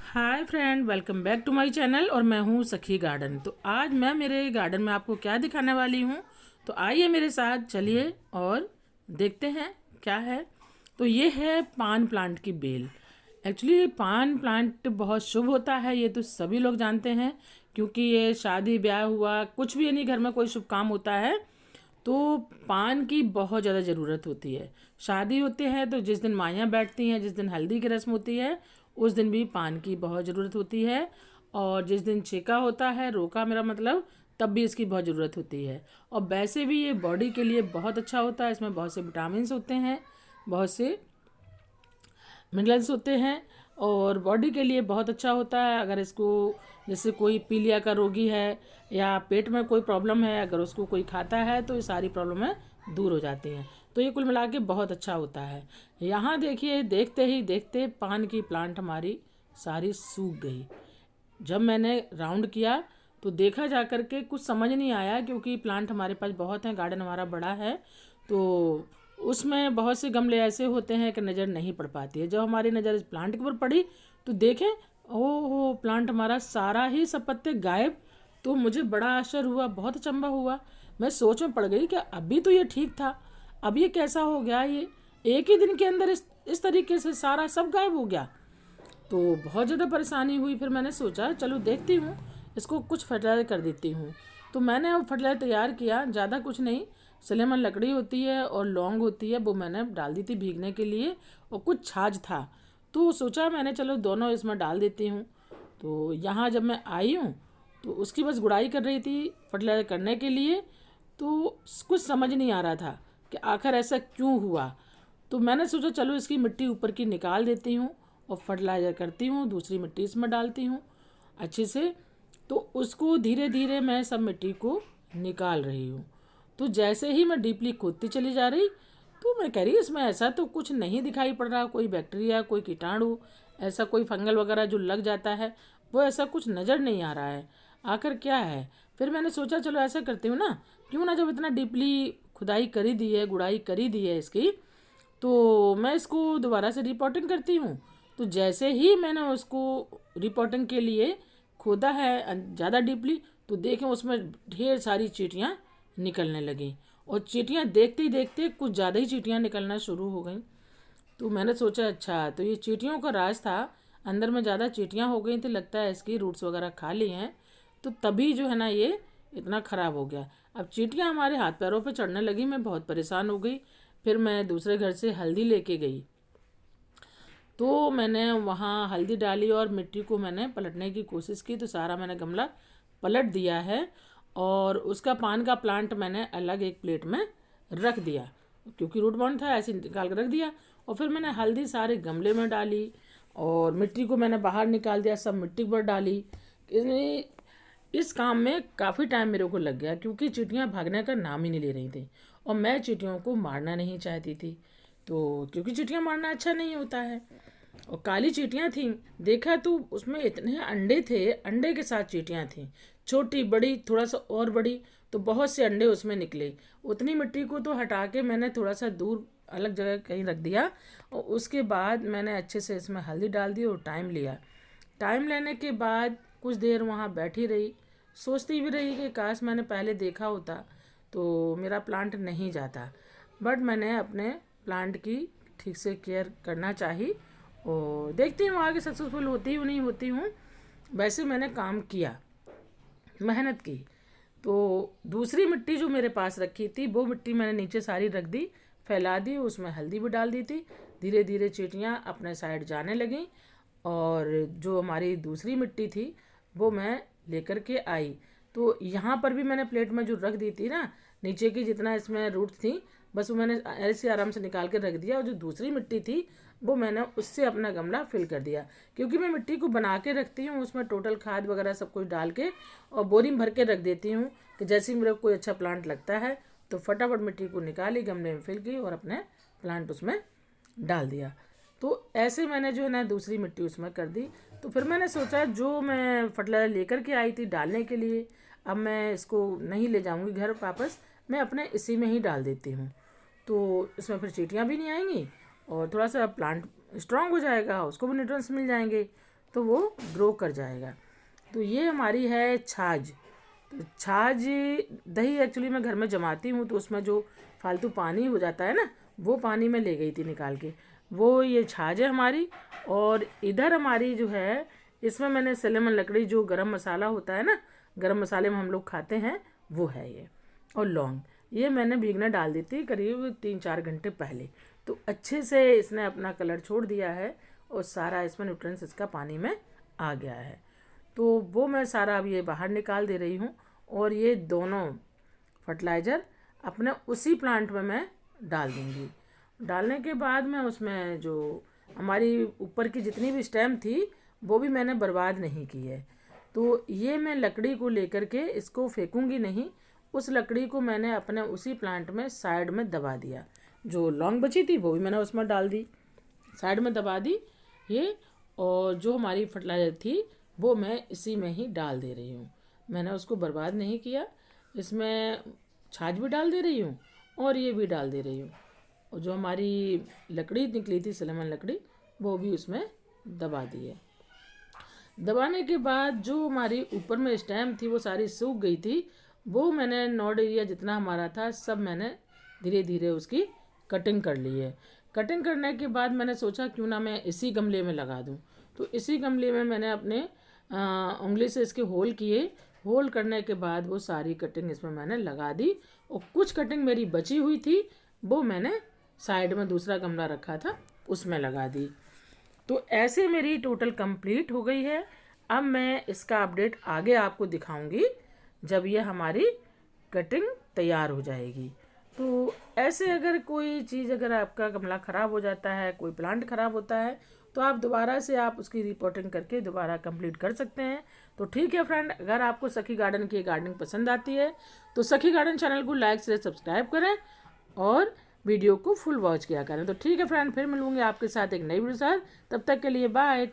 Hi friend, welcome back to my channel. और मैं हूँ सखी गार्डन। तो आज मैं मेरे गार्डन में आपको क्या दिखाने वाली हूँ, तो आइए मेरे साथ चलिए और देखते हैं क्या है। तो ये है पान प्लांट की बेल। एक्चुअली पान प्लांट बहुत शुभ होता है, ये तो सभी लोग जानते हैं, क्योंकि ये शादी ब्याह हुआ कुछ भी, यानी घर में कोई शुभ काम होता है तो पान की बहुत ज़्यादा ज़रूरत होती है। शादी होते हैं तो जिस दिन माइयाँ बैठती हैं, जिस दिन हल्दी की रस्म होती है, उस दिन भी पान की बहुत ज़रूरत होती है। और जिस दिन छेका होता है, रोका मेरा मतलब, तब भी इसकी बहुत ज़रूरत होती है। और वैसे भी ये बॉडी के लिए बहुत अच्छा होता है, इसमें बहुत से विटामिन होते हैं, बहुत से मिनरल्स होते हैं, और बॉडी के लिए बहुत अच्छा होता है। अगर इसको, जैसे कोई पीलिया का रोगी है या पेट में कोई प्रॉब्लम है, अगर उसको कोई खाता है तो ये सारी प्रॉब्लमें दूर हो जाती हैं। तो ये कुल मिला के बहुत अच्छा होता है। यहाँ देखिए, देखते ही देखते पान की प्लांट हमारी सारी सूख गई। जब मैंने राउंड किया तो देखा जा कर के कुछ समझ नहीं आया, क्योंकि प्लांट हमारे पास बहुत हैं, गार्डन हमारा बड़ा है, तो उसमें बहुत से गमले ऐसे होते हैं कि नज़र नहीं पड़ पाती है। जब हमारी नज़र इस प्लांट के ऊपर पड़ी तो देखें, ओहो, प्लांट हमारा सारा ही सब पत्ते गायब। तो मुझे बड़ा आश्चर्य हुआ, बहुत अचंभा हुआ। मैं सोच में पड़ गई कि अभी तो ये ठीक था, अब ये कैसा हो गया, ये एक ही दिन के अंदर इस तरीके से सारा सब गायब हो गया। तो बहुत ज़्यादा परेशानी हुई। फिर मैंने सोचा चलो देखती हूँ, इसको कुछ फर्टिलाइज़र कर देती हूँ। तो मैंने अब फर्टिलाइज़र तैयार किया, ज़्यादा कुछ नहीं, सलेमन लकड़ी होती है और लौंग होती है, वो मैंने डाल दी थी भीगने के लिए, और कुछ छाछ था। तो सोचा मैंने चलो दोनों इसमें डाल देती हूँ। तो यहाँ जब मैं आई हूँ तो उसकी बस गुड़ाई कर रही थी फर्टिलाइज़र करने के लिए, तो कुछ समझ नहीं आ रहा था कि आखिर ऐसा क्यों हुआ। तो मैंने सोचा चलो इसकी मिट्टी ऊपर की निकाल देती हूँ और फर्टिलाइज़र करती हूँ, दूसरी मिट्टी इसमें डालती हूँ अच्छे से। तो उसको धीरे धीरे मैं सब मिट्टी को निकाल रही हूँ। तो जैसे ही मैं डीपली खोदती चली जा रही, तो मैं कह रही इसमें ऐसा तो कुछ नहीं दिखाई पड़ रहा, कोई बैक्टीरिया, कोई कीटाणु, ऐसा कोई फंगल वगैरह जो लग जाता है, वो ऐसा कुछ नज़र नहीं आ रहा है। आखिर क्या है। फिर मैंने सोचा चलो ऐसा करती हूँ ना, क्यों ना, जब इतना डीपली खुदाई करी दी है, गुड़ाई करी दी है इसकी, तो मैं इसको दोबारा से रिपोर्टिंग करती हूँ। तो जैसे ही मैंने उसको रिपोर्टिंग के लिए खोदा है ज़्यादा डीपली, तो देखें उसमें ढेर सारी चींटियाँ निकलने लगी। और चींटियाँ देखते ही देखते कुछ ज़्यादा ही चींटियाँ निकलना शुरू हो गई। तो मैंने सोचा अच्छा, तो ये चींटियों का राज था, अंदर में ज़्यादा चींटियाँ हो गई थी, लगता है इसकी रूट्स वगैरह खा ली हैं, तो तभी जो है ना ये इतना ख़राब हो गया। अब चींटियाँ हमारे हाथ पैरों पे चढ़ने लगी, मैं बहुत परेशान हो गई। फिर मैं दूसरे घर से हल्दी लेके गई, तो मैंने वहाँ हल्दी डाली और मिट्टी को मैंने पलटने की कोशिश की, तो सारा मैंने गमला पलट दिया है। और उसका पान का प्लांट मैंने अलग एक प्लेट में रख दिया, क्योंकि रूट बाउंड था, ऐसे निकाल कर रख दिया। और फिर मैंने हल्दी सारे गमले में डाली और मिट्टी को मैंने बाहर निकाल दिया, सब मिट्टी पर डाली। इस काम में काफ़ी टाइम मेरे को लग गया, क्योंकि चींटियाँ भागने का नाम ही नहीं ले रही थी, और मैं चींटियों को मारना नहीं चाहती थी। तो क्योंकि चींटियाँ मारना अच्छा नहीं होता है, और काली चींटियाँ थीं। देखा तो उसमें इतने अंडे थे, अंडे के साथ चींटियाँ थीं, छोटी बड़ी, थोड़ा सा और बड़ी, तो बहुत से अंडे उसमें निकले। उतनी मिट्टी को तो हटा के मैंने थोड़ा सा दूर अलग जगह कहीं रख दिया, और उसके बाद मैंने अच्छे से इसमें हल्दी डाल दी और टाइम लिया। टाइम लेने के बाद कुछ देर वहाँ बैठी रही, सोचती भी रही कि काश मैंने पहले देखा होता तो मेरा प्लांट नहीं जाता। बट मैंने अपने प्लांट की ठीक से केयर करना चाहिए, और देखती हूँ आगे सक्सेसफुल होती हूँ नहीं होती हूँ। वैसे मैंने काम किया, मेहनत की। तो दूसरी मिट्टी जो मेरे पास रखी थी, वो मिट्टी मैंने नीचे सारी रख दी, फैला दी, उसमें हल्दी भी डाल दी थी। धीरे धीरे चींटियाँ अपने साइड जाने लगीं, और जो हमारी दूसरी मिट्टी थी वो मैं लेकर के आई। तो यहाँ पर भी मैंने प्लेट में जो रख दी थी ना, नीचे की जितना इसमें रूट्स थी, बस वो मैंने ऐसे आराम से निकाल के रख दिया, और जो दूसरी मिट्टी थी वो मैंने उससे अपना गमला फिल कर दिया। क्योंकि मैं मिट्टी को बना के रखती हूँ, उसमें टोटल खाद वगैरह सब कुछ डाल के और बोरी में भर के रख देती हूँ, कि जैसे ही मेरे को कोई अच्छा प्लांट लगता है तो फटाफट मिट्टी को निकाली, गमले में फिल की और अपने प्लांट उसमें डाल दिया। तो ऐसे मैंने जो है ना दूसरी मिट्टी उसमें कर दी। तो फिर मैंने सोचा जो मैं फर्टिलाइज़र लेकर के आई थी डालने के लिए, अब मैं इसको नहीं ले जाऊंगी घर वापस, मैं अपने इसी में ही डाल देती हूँ। तो इसमें फिर चींटियाँ भी नहीं आएंगी, और थोड़ा सा प्लांट स्ट्रांग हो जाएगा, उसको भी न्यूट्रिएंट्स मिल जाएंगे। तो वो ग्रो कर जाएगा। तो ये हमारी है छाछ। तो छाछ दही एक्चुअली मैं घर में जमाती हूँ, तो उसमें जो फालतू पानी हो जाता है ना, वो पानी मैं ले गई थी निकाल के। वो ये छाछ है हमारी। और इधर हमारी जो है, इसमें मैंने सलेमन लकड़ी, जो गरम मसाला होता है ना, गरम मसाले में हम लोग खाते हैं, वो है ये। और लौंग, ये मैंने भीगने डाल दी थी करीब 3-4 घंटे पहले। तो अच्छे से इसने अपना कलर छोड़ दिया है और सारा इसमें न्यूट्रिएंट्स इसका पानी में आ गया है। तो वो मैं सारा अब ये बाहर निकाल दे रही हूँ। और ये दोनों फर्टिलाइज़र अपने उसी प्लांट में मैं डाल दूँगी। डालने के बाद मैं उसमें जो हमारी ऊपर की जितनी भी स्टेम थी, वो भी मैंने बर्बाद नहीं की है। तो ये मैं लकड़ी को लेकर के इसको फेंकूंगी नहीं, उस लकड़ी को मैंने अपने उसी प्लांट में साइड में दबा दिया। जो लौंग बची थी वो भी मैंने उसमें डाल दी, साइड में दबा दी ये। और जो हमारी फर्टिलाइज़र थी वो मैं इसी में ही डाल दे रही हूँ। मैंने उसको बर्बाद नहीं किया, इसमें छाछ भी डाल दे रही हूँ और ये भी डाल दे रही हूँ। और जो हमारी लकड़ी निकली थी सलेमन लकड़ी, वो भी उसमें दबा दी है। दबाने के बाद जो हमारी ऊपर में स्टेम थी वो सारी सूख गई थी। वो मैंने नॉड एरिया जितना हमारा था सब मैंने धीरे धीरे उसकी कटिंग कर ली है। कटिंग करने के बाद मैंने सोचा क्यों ना मैं इसी गमले में लगा दूं। तो इसी गमले में मैंने अपने उंगली से इसके होल किए। होल करने के बाद वो सारी कटिंग इसमें मैंने लगा दी। और कुछ कटिंग मेरी बची हुई थी, वो मैंने साइड में दूसरा गमला रखा था उसमें लगा दी। तो ऐसे मेरी टोटल कंप्लीट हो गई है। अब मैं इसका अपडेट आगे आपको दिखाऊंगी जब ये हमारी कटिंग तैयार हो जाएगी। तो ऐसे अगर कोई चीज़, अगर आपका गमला ख़राब हो जाता है, कोई प्लांट ख़राब होता है, तो आप दोबारा से आप उसकी रिपोर्टिंग करके दोबारा कंप्लीट कर सकते हैं। तो ठीक है फ्रेंड, अगर आपको सखी गार्डन की गार्डनिंग पसंद आती है तो सखी गार्डन चैनल को लाइक से सब्सक्राइब करें और वीडियो को फुल वॉच किया करें। तो ठीक है फ्रेंड, फिर मिलूंगी आपके साथ एक नई वीडियो साथ। तब तक के लिए बाय।